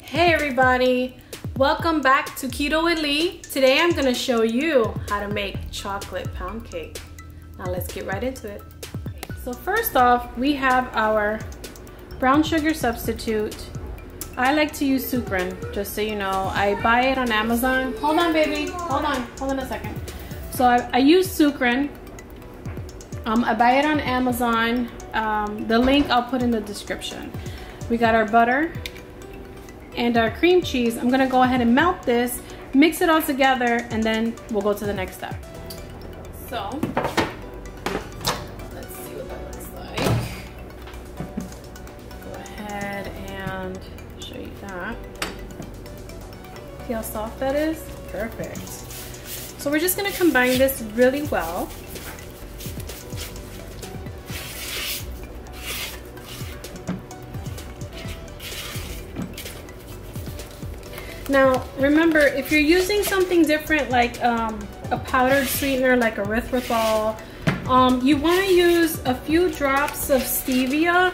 Hey everybody, welcome back to Keto with Lee. Today I'm going to show you how to make chocolate pound cake. Now let's get right into it. So first off, we have our brown sugar substitute. I like to use Sukrin, just so you know. I buy it on Amazon. Hold on baby, hold on a second. So I use Sukrin. I buy it on Amazon. The link I'll put in the description. We got our butter and our cream cheese. I'm gonna go ahead and melt this, mix it all together, and then we'll go to the next step. So, let's see what that looks like. Go ahead and show you that. See how soft that is? Perfect. So we're just gonna combine this really well. Now, remember, if you're using something different like a powdered sweetener like erythritol, you want to use a few drops of stevia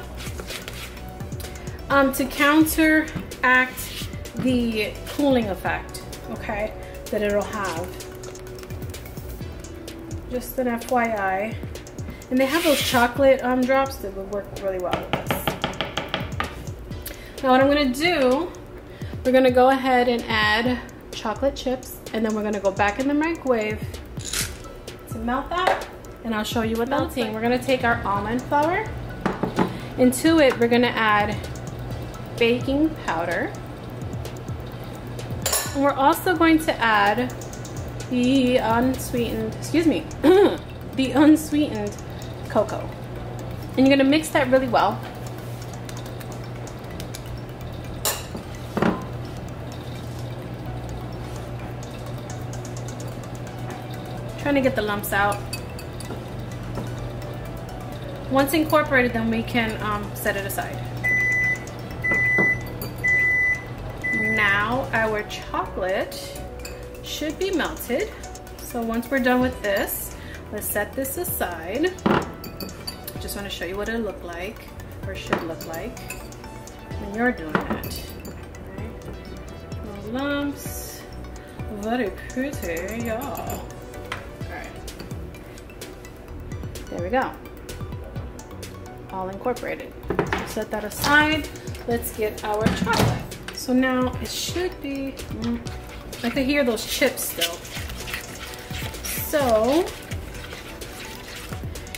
to counteract the cooling effect, okay, that it'll have. Just an FYI. And they have those chocolate drops that would work really well with this. Now what I'm going to do, we're gonna go ahead and add chocolate chips, and then we're gonna go back in the microwave to melt that, and I'll show you what that looks like. We're gonna take our almond flour. Into it, we're gonna add baking powder. And we're also going to add the unsweetened, the unsweetened cocoa. And you're gonna mix that really well. Trying to get the lumps out. Once incorporated, then we can set it aside. Now our chocolate should be melted. So once we're done with this, let's set this aside. Just want to show you what it'll look like, or should look like, when you're doing it. Okay. No lumps. Very pretty, y'all. There we go. All incorporated. So set that aside. Let's get our chocolate. So now it should be, I can hear those chips still. So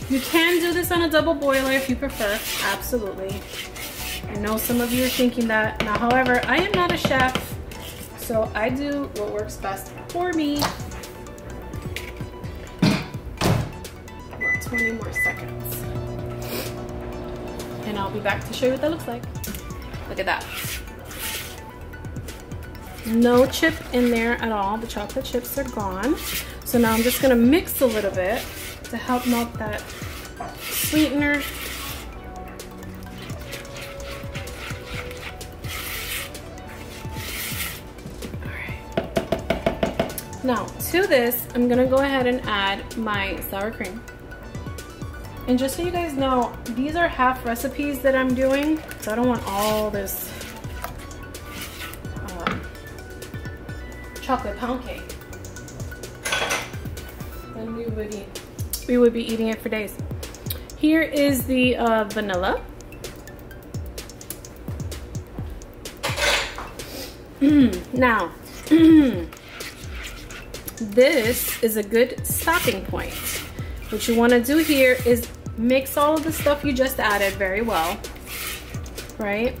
you can do this on a double boiler if you prefer, absolutely. I know some of you are thinking that. Now, however, I am not a chef, so I do what works best for me. 20 more seconds. And I'll be back to show you what that looks like. Look at that. No chip in there at all. The chocolate chips are gone. So now I'm just gonna mix a little bit to help melt that sweetener. Alright. Now to this, I'm gonna go ahead and add my sour cream. And just so you guys know, these are half recipes that I'm doing, so I don't want all this chocolate pound cake. Then we would be eating it for days. Here is the vanilla. Now, this is a good stopping point. What you want to do here is mix all of the stuff you just added very well, right?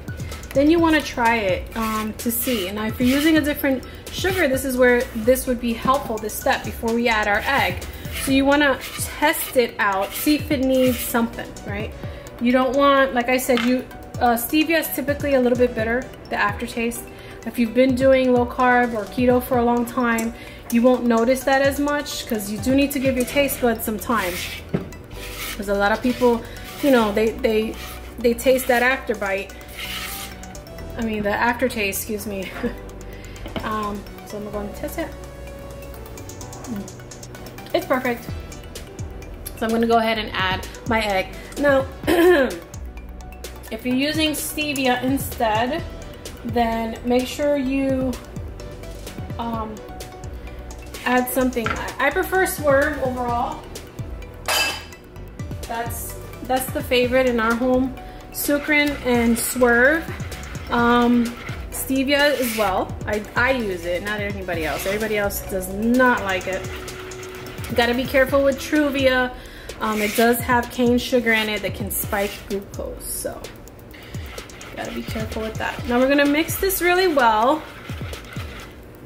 Then you want to try it to see. Now, if you're using a different sugar, this is where this would be helpful, this step, before we add our egg. So you want to test it out, see if it needs something, right? You don't want, like I said, stevia is typically a little bit bitter, the aftertaste. If you've been doing low carb or keto for a long time, you won't notice that as much, because you do need to give your taste buds some time. Because a lot of people, you know, they taste that the aftertaste, excuse me. So I'm going to test it. It's perfect. So I'm going to go ahead and add my egg. Now, if you're using stevia instead, then make sure you add something. I prefer Swerve overall. That's the favorite in our home. Sukrin and Swerve. Stevia as well. I use it, not anybody else. Everybody else does not like it. You gotta be careful with Truvia. It does have cane sugar in it that can spike glucose, so gotta be careful with that. Now we're gonna mix this really well,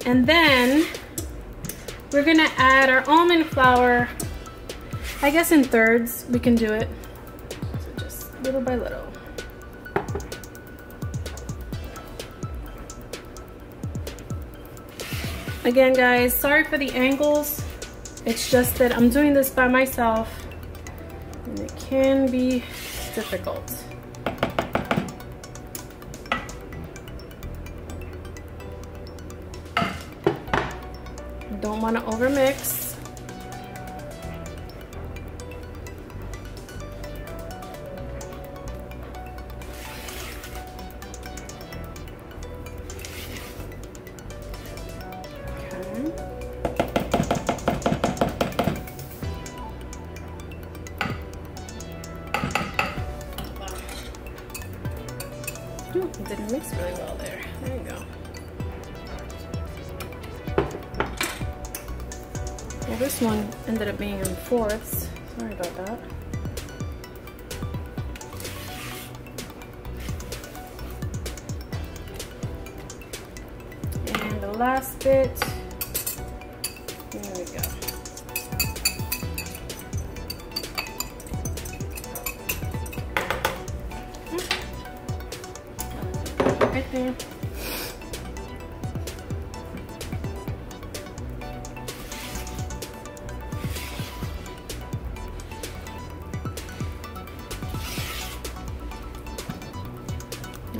and then we're gonna add our almond flour. I guess in thirds we can do it, so just little by little. Again, guys, sorry for the angles. It's just that I'm doing this by myself, and it can be difficult. Don't want to overmix. Ooh, it didn't mix really well there. There you go. Well, this one ended up being in fourths. Sorry about that. And the last bit. There we go. Right there.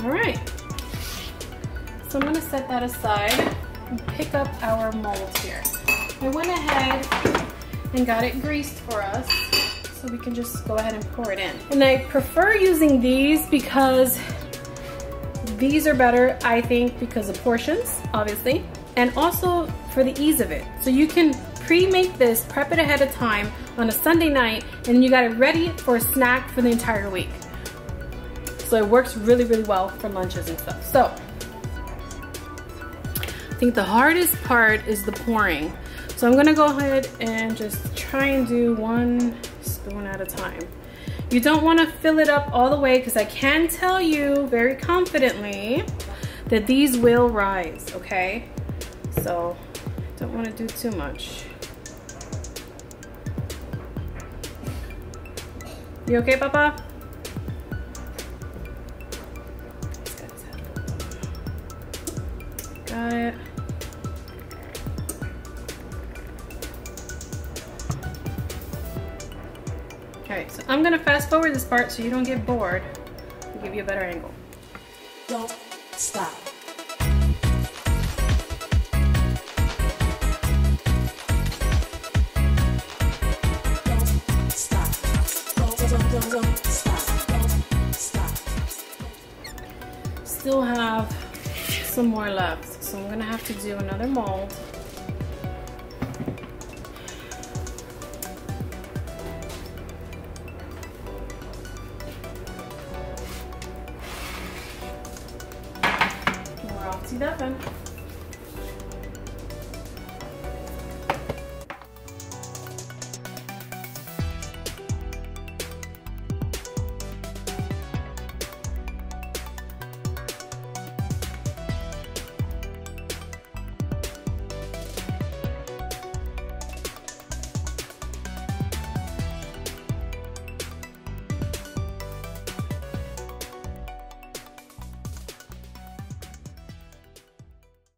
All right, so I'm gonna set that aside and pick up our mold here. I went ahead and got it greased for us, so we can just go ahead and pour it in. And I prefer using these because these are better, I think, because of portions, obviously, and also for the ease of it. So you can pre-make this, prep it ahead of time on a Sunday night, and you got it ready for a snack for the entire week. So it works really, really well for lunches and stuff. So I think the hardest part is the pouring. So I'm gonna go ahead and just try and do 1 spoon at a time. You don't wanna fill it up all the way, because I can tell you very confidently that these will rise, okay? So don't wanna do too much. You okay, Papa? Got it. Okay, so I'm gonna fast forward this part so you don't get bored. I'll give you a better angle. Don't stop. Don't stop. Don't stop. Don't stop. Still have some more left, so I'm gonna have to do another mold. We're off to the oven.